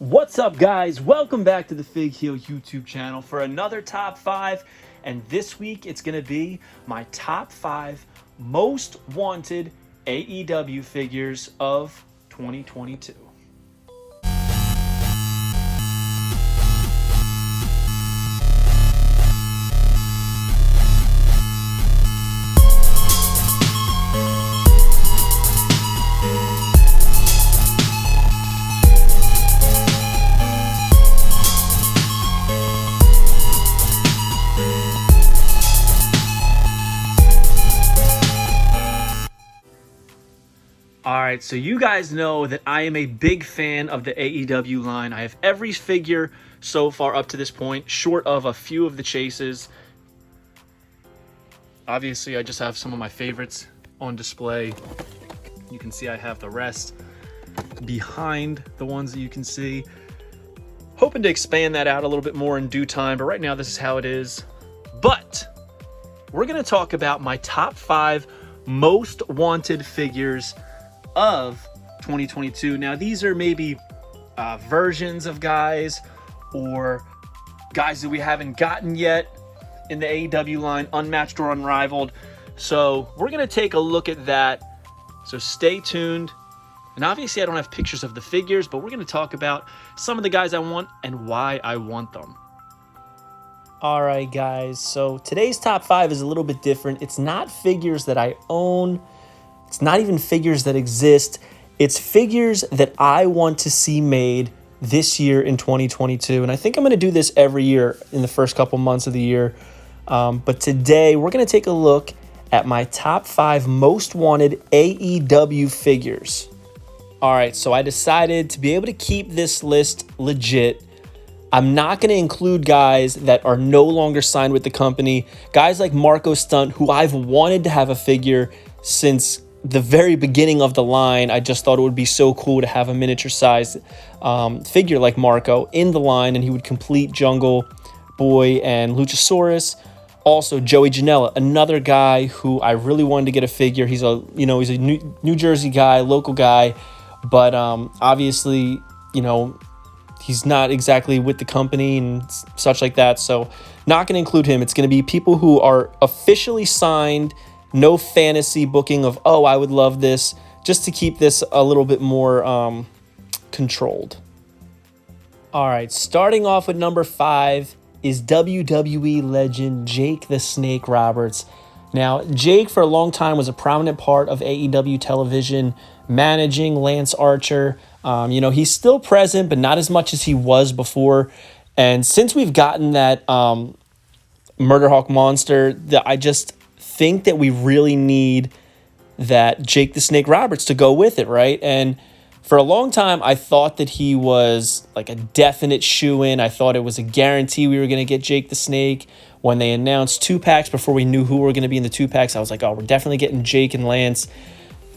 What's up, guys? Welcome back to the Fig Heel YouTube channel for another top 5. And this week it's going to be my top 5 most wanted AEW figures of 2022. Alright, so you guys know that I am a big fan of the AEW line. I have every figure so far up to this point, short of a few of the chases. Obviously, I just have some of my favorites on display. You can see I have the rest behind the ones that you can see. Hoping to expand that out a little bit more in due time, but right now this is how it is. But we're going to talk about my top 5 most wanted figures of 2022. Now, these are maybe versions of guys or guys that we haven't gotten yet in the AEW line, unmatched or unrivaled. So we're going to take a look at that. So stay tuned. And obviously I don't have pictures of the figures, but we're going to talk about some of the guys I want and why I want them. All right, guys. So today's top 5 is a little bit different. It's not figures that I own. It's not even figures that exist. It's figures that I want to see made this year in 2022. And I think I'm going to do this every year in the first couple months of the year. But today we're going to take a look at my top 5 most wanted AEW figures. All right, so I decided to be able to keep this list legit. I'm not going to include guys that are no longer signed with the company. Guys like Marco Stunt, who I've wanted to have a figure since the very beginning of the line. I just thought it would be so cool to have a miniature size figure like Marco in the line, and he would complete Jungle Boy and Luchasaurus. Also, Joey Janela, another guy who I really wanted to get a figure. He's a New Jersey guy, local guy, but obviously, he's not exactly with the company and such like that. So not going to include him. It's going to be people who are officially signed. No fantasy booking of, oh, I would love this, just to keep this a little bit more controlled. All right, starting off with number 5 is WWE legend Jake the Snake Roberts. Now, Jake for a long time was a prominent part of AEW television, managing Lance Archer. He's still present, but not as much as he was before. And since we've gotten that Murder Hawk monster, I just think that we really need that Jake the Snake Roberts to go with it, right? And for a long time, I thought that he was like a definite shoo-in. I thought it was a guarantee we were going to get Jake the Snake. When they announced 2-packs before we knew who were going to be in the 2-packs, I was like, oh, we're definitely getting Jake and Lance.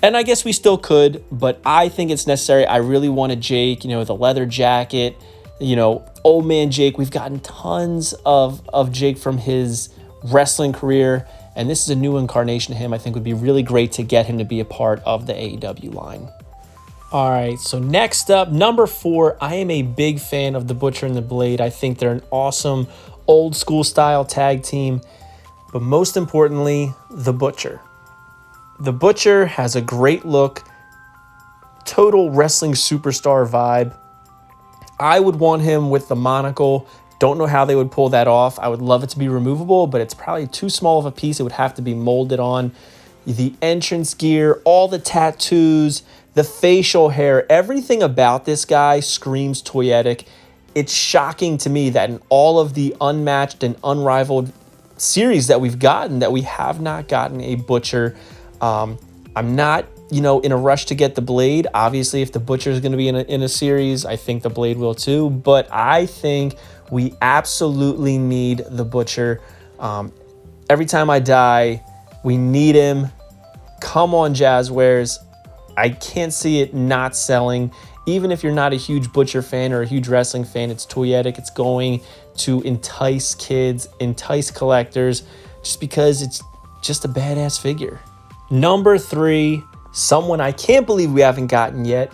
And I guess we still could, but I think it's necessary. I really wanted Jake, the leather jacket, old man Jake. We've gotten tons of Jake from his wrestling career, and this is a new incarnation of him. I think would be really great to get him to be a part of the AEW line. All right, so next up, number 4, I am a big fan of the Butcher and the Blade. I think they're an awesome old school style tag team, but most importantly, the Butcher. The Butcher has a great look, total wrestling superstar vibe. I would want him with the monocle. Don't know how they would pull that off. I would love it to be removable, but it's probably too small of a piece. It would have to be molded on. The entrance gear, all the tattoos, the facial hair, everything about this guy screams toyetic. It's shocking to me that in all of the Unmatched and Unrivaled series that we've gotten, that we have not gotten a Butcher. I'm not, in a rush to get the Blade. Obviously, if the Butcher is going to be in a series, I think the Blade will too. But I think we absolutely need the Butcher. Every time I die, we need him. Come on, Jazzwares. I can't see it not selling. Even if you're not a huge Butcher fan or a huge wrestling fan, it's toyetic. It's going to entice kids, entice collectors, just because it's just a badass figure. Number 3, someone I can't believe we haven't gotten yet.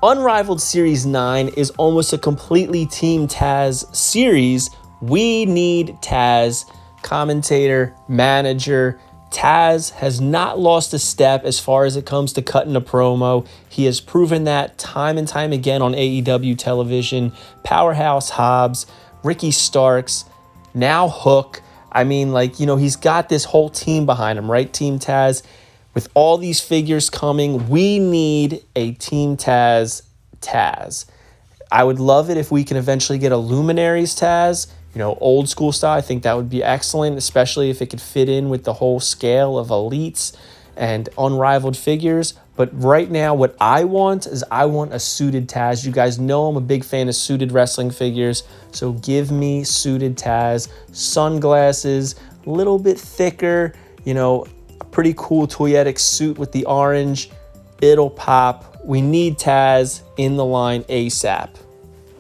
Unrivaled Series 9 is almost a completely Team Taz series. We need Taz, commentator, manager. Taz has not lost a step as far as it comes to cutting a promo. He has proven that time and time again on AEW television. Powerhouse Hobbs, Ricky Starks, now Hook. I mean, he's got this whole team behind him, right? Team Taz. With all these figures coming, we need a Team Taz. I would love it if we can eventually get a Luminaries Taz, old school style. I think that would be excellent, especially if it could fit in with the whole scale of elites and unrivaled figures. But right now, what I want is a suited Taz. You guys know I'm a big fan of suited wrestling figures, so give me suited Taz, sunglasses, a little bit thicker, a pretty cool toyetic suit with the orange. It'll pop. We need Taz in the line ASAP.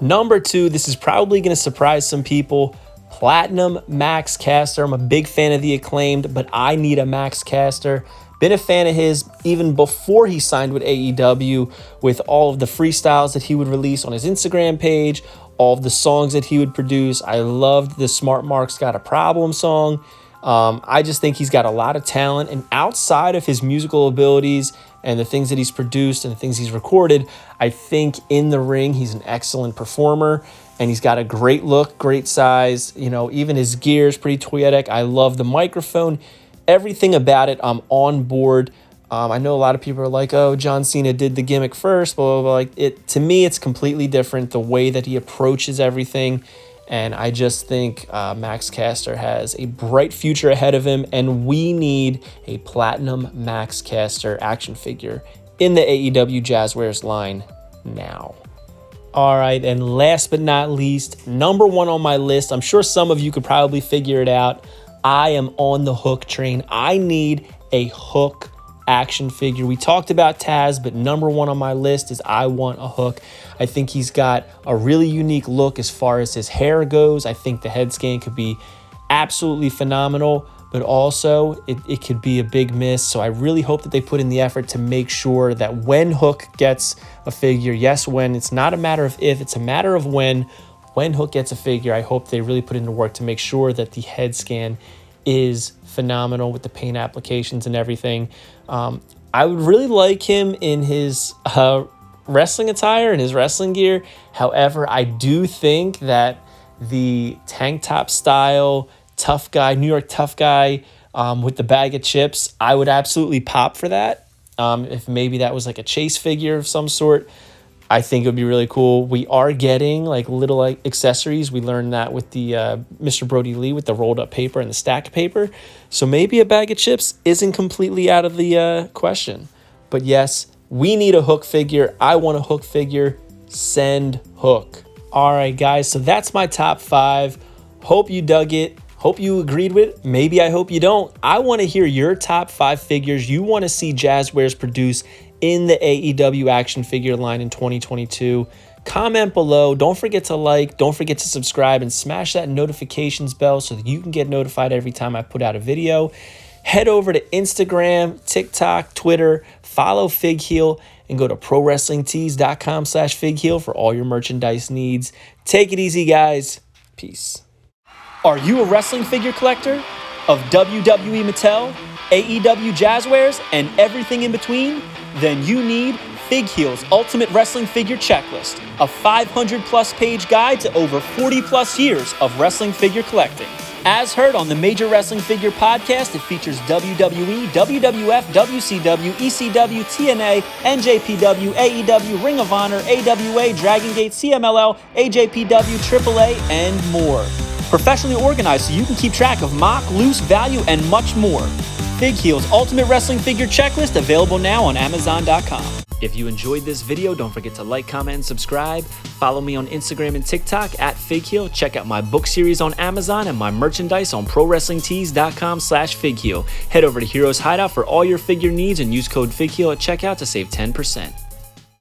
Number 2, this is probably going to surprise some people. Platinum Max Caster. I'm a big fan of the Acclaimed, but I need a Max Caster. Been a fan of his even before he signed with AEW, with all of the freestyles that he would release on his Instagram page, all of the songs that he would produce. I loved the Smart Mark's Got a Problem song. I just think he's got a lot of talent, and outside of his musical abilities and the things that he's produced and the things he's recorded, I think in the ring he's an excellent performer, and he's got a great look, great size. Even his gear is pretty toyetic. I love the microphone. Everything about it, I'm on board. I know a lot of people are like, oh, John Cena did the gimmick first, blah, blah, blah. To me, it's completely different, the way that he approaches everything. And I just think Max Caster has a bright future ahead of him, and we need a Platinum Max Caster action figure in the AEW Jazzwares line now. All right, and last but not least, number 1 on my list, I'm sure some of you could probably figure it out. I am on the Hook train. I need a Hook action figure. We talked about Taz, but number 1 on my list is I want a Hook. I think he's got a really unique look as far as his hair goes. I think the head scan could be absolutely phenomenal, but also it could be a big miss. So I really hope that they put in the effort to make sure that when Hook gets a figure, yes, when, it's not a matter of if, it's a matter of when Hook gets a figure, I hope they really put in the work to make sure that the head scan is phenomenal with the paint applications and everything. I would really like him in his wrestling attire and his wrestling gear. However, I do think that the tank top style, tough guy, New York tough guy with the bag of chips, I would absolutely pop for that. If maybe that was like a chase figure of some sort, I think it would be really cool. We are getting little accessories. We learned that with the Mr. Brody Lee with the rolled up paper and the stacked paper. So maybe a bag of chips isn't completely out of the question. But yes, we need a Hook figure. I want a Hook figure. Send Hook. All right, guys. So that's my top 5. Hope you dug it. Hope you agreed with it. Maybe I hope you don't. I want to hear your top 5 figures you want to see Jazzwares produce in the AEW action figure line in 2022. Comment below. Don't forget to like, don't forget to subscribe, and smash that notifications bell so that you can get notified every time I put out a video. Head over to Instagram, TikTok, Twitter, follow Fig Heel, and go to prowrestlingtees.com/FigHeel for all your merchandise needs. Take it easy, guys. Peace. Are you a wrestling figure collector of WWE Mattel, AEW Jazzwares, and everything in between? Then you need Fig Heel's Ultimate Wrestling Figure Checklist, a 500-plus page guide to over 40-plus years of wrestling figure collecting. As heard on the Major Wrestling Figure podcast, it features WWE, WWF, WCW, ECW, TNA, NJPW, AEW, Ring of Honor, AWA, Dragon Gate, CMLL, AJPW, AAA, and more. Professionally organized so you can keep track of mock, loose, value, and much more. Fig Heel's Ultimate Wrestling Figure Checklist, available now on Amazon.com. If you enjoyed this video, don't forget to like, comment, and subscribe. Follow me on Instagram and TikTok @FigHeel. Check out my book series on Amazon and my merchandise on prowrestlingtees.com/FigHeel. Head over to Heroes Hideout for all your figure needs and use code FigHeel at checkout to save 10%.